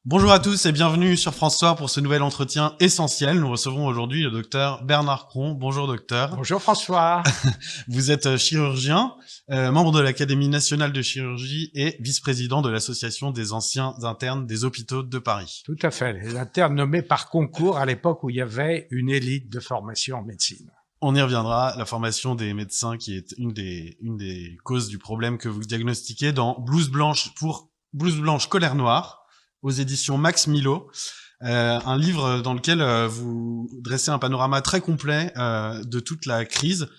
Bonjour à tous et bienvenue sur France 3 pour ce nouvel entretien essentiel. Nous recevons aujourd'hui le docteur Bernard Cron. Bonjour docteur. Bonjour François. Vous êtes chirurgien, membre de l'Académie nationale de chirurgie et vice-président de l'Association des anciens internes des hôpitaux de Paris. Tout à fait. Les internes nommés par concours à l'époque où il y avait une élite de formation en médecine. On y reviendra, la formation des médecins qui est une des causes du problème que vous diagnostiquez dans Blouse blanche colère noire aux éditions Max Milo, un livre dans lequel vous dressez un panorama très complet de toute la crise.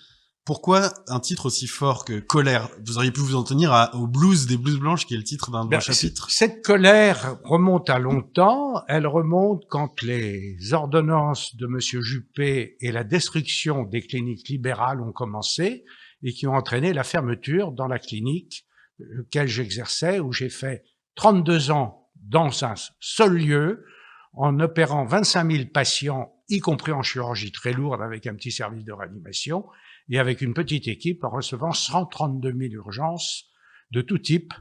Pourquoi un titre aussi fort que colère? Vous auriez pu vous en tenir au blues des blouses blanches, qui est le titre d'un chapitre. Cette colère remonte à longtemps. Elle remonte quand les ordonnances de Monsieur Juppé et la destruction des cliniques libérales ont commencé et qui ont entraîné la fermeture dans la clinique laquelle j'exerçais, où j'ai fait 32 ans dans un seul lieu, en opérant 25 000 patients, y compris en chirurgie très lourde, avec un petit service de réanimation, et avec une petite équipe en recevant 132 000 urgences de tout type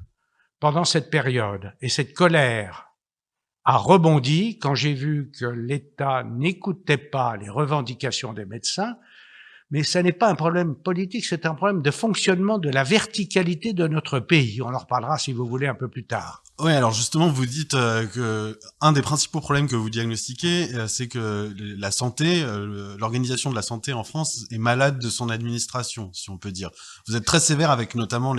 pendant cette période. Et cette colère a rebondi quand j'ai vu que l'État n'écoutait pas les revendications des médecins. Mais ça n'est pas un problème politique, c'est un problème de fonctionnement de la verticalité de notre pays. On en reparlera, si vous voulez, un peu plus tard. Oui, alors justement, vous dites que un des principaux problèmes que vous diagnostiquez, c'est que la santé, l'organisation de la santé en France est malade de son administration, si on peut dire. Vous êtes très sévère avec notamment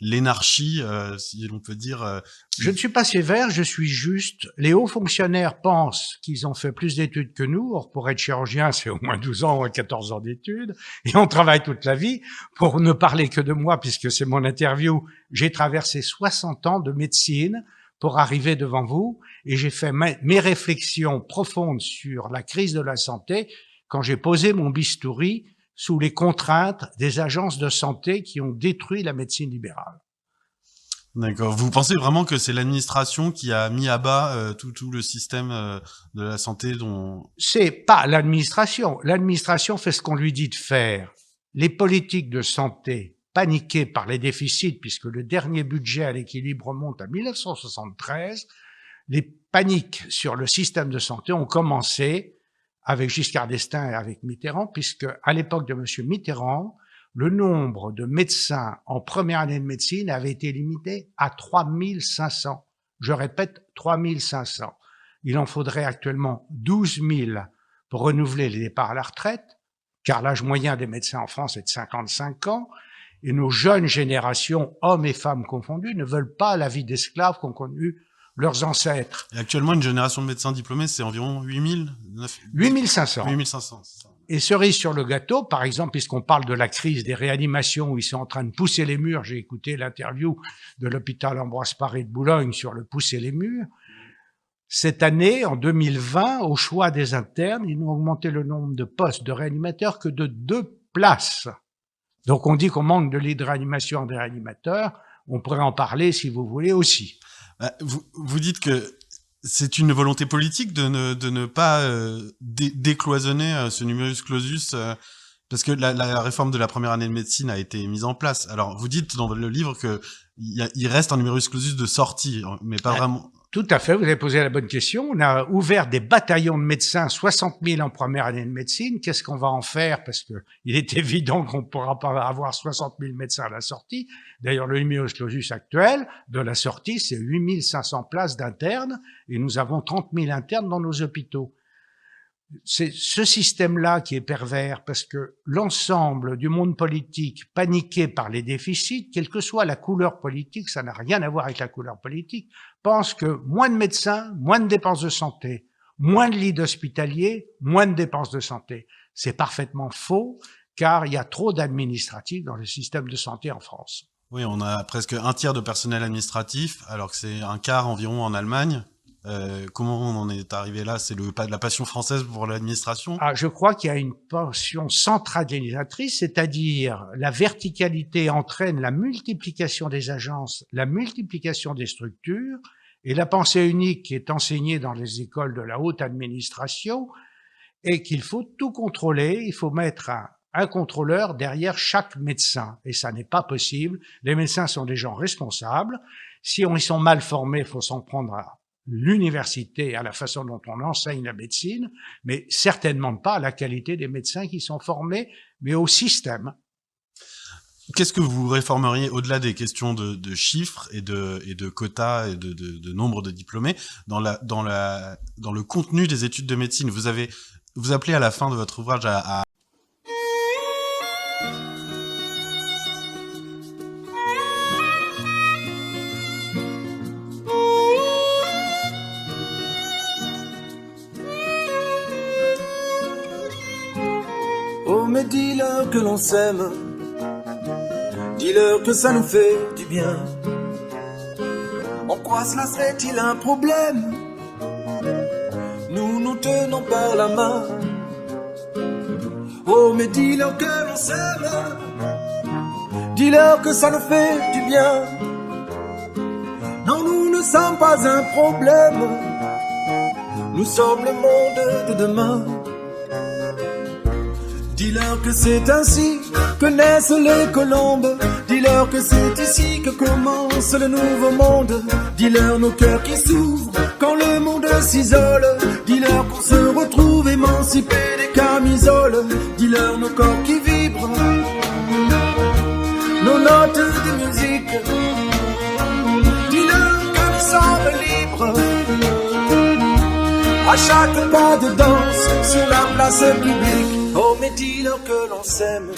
l'énarchie, si l'on peut dire. Je ne suis pas sévère, je suis juste. Les hauts fonctionnaires pensent qu'ils ont fait plus d'études que nous. Or, pour être chirurgien, c'est au moins 12 ans ou 14 ans d'études. Et on travaille toute la vie. Pour ne parler que de moi, puisque c'est mon interview, j'ai traversé 60 ans de médecine pour arriver devant vous. Et j'ai fait mes réflexions profondes sur la crise de la santé quand j'ai posé mon bistouri sous les contraintes des agences de santé qui ont détruit la médecine libérale. D'accord. Vous pensez vraiment que c'est l'administration qui a mis à bas tout le système de la santé dont... C'est pas l'administration. L'administration fait ce qu'on lui dit de faire. Les politiques de santé, paniquées par les déficits, puisque le dernier budget à l'équilibre remonte à 1973, les paniques sur le système de santé ont commencé avec Giscard d'Estaing et avec Mitterrand, puisque à l'époque de M. Mitterrand, le nombre de médecins en première année de médecine avait été limité à 3500. Je répète, 3500. Il en faudrait actuellement 12 000 pour renouveler les départs à la retraite, car l'âge moyen des médecins en France est de 55 ans, et nos jeunes générations, hommes et femmes confondus, ne veulent pas la vie d'esclaves qu'ont connue leurs ancêtres. Et actuellement, une génération de médecins diplômés, c'est environ 8500. 8500. Et cerise sur le gâteau, par exemple, puisqu'on parle de la crise des réanimations où ils sont en train de pousser les murs, j'ai écouté l'interview de l'hôpital Ambroise Paré de Boulogne sur le pousser les murs. Cette année, en 2020, au choix des internes, ils n'ont augmenté le nombre de postes de réanimateurs que de 2 places. Donc on dit qu'on manque de lits de réanimation des réanimateurs. On pourrait en parler, si vous voulez, aussi. Vous dites que c'est une volonté politique de ne pas décloisonner ce numerus clausus, parce que la réforme de la première année de médecine a été mise en place. Alors, vous dites dans le livre que il reste un numerus clausus de sortie, mais pas vraiment... Tout à fait, vous avez posé la bonne question. On a ouvert des bataillons de médecins, 60 000 en première année de médecine. Qu'est-ce qu'on va en faire? Parce que il est évident qu'on ne pourra pas avoir 60 000 médecins à la sortie. D'ailleurs, le numerus clausus actuel de la sortie, c'est 8 500 places d'internes et nous avons 30 000 internes dans nos hôpitaux. C'est ce système-là qui est pervers parce que l'ensemble du monde politique, paniqué par les déficits, quelle que soit la couleur politique, ça n'a rien à voir avec la couleur politique, pense que moins de médecins, moins de dépenses de santé, moins de lits hospitaliers, moins de dépenses de santé. C'est parfaitement faux car il y a trop d'administratifs dans le système de santé en France. Oui, on a presque un tiers de personnel administratif, alors que c'est un quart environ en Allemagne. Comment on en est arrivé là? C'est la passion française pour l'administration? Je crois qu'il y a une passion centralisatrice, c'est-à-dire la verticalité entraîne la multiplication des agences, la multiplication des structures, et la pensée unique qui est enseignée dans les écoles de la haute administration est qu'il faut tout contrôler, il faut mettre un contrôleur derrière chaque médecin, et ça n'est pas possible. Les médecins sont des gens responsables. Si ils sont mal formés, il faut s'en prendre l'université, à la façon dont on enseigne la médecine, mais certainement pas à la qualité des médecins qui sont formés, mais au système. Qu'est-ce que vous réformeriez au-delà des questions de chiffres et de quotas et de nombre de diplômés dans le contenu des études de médecine? Vous appelez à la fin de votre ouvrage à Oh mais dis-leur que l'on s'aime, dis-leur que ça nous fait du bien. En quoi cela serait-il un problème? Nous nous tenons par la main. Oh mais dis-leur que l'on s'aime, dis-leur que ça nous fait du bien. Non, nous ne sommes pas un problème, nous sommes le monde de demain. Dis-leur que c'est ainsi que naissent les colombes. Dis-leur que c'est ici que commence le nouveau monde. Dis-leur nos cœurs qui s'ouvrent quand le monde s'isole. Dis-leur qu'on se retrouve émancipés des camisoles. Dis-leur nos corps qui vibrent, nos notes de musique. Dis-leur que nous sommes libres à chaque pas de danse sur la place publique. Oh mais dis-leur que l'on s'aime,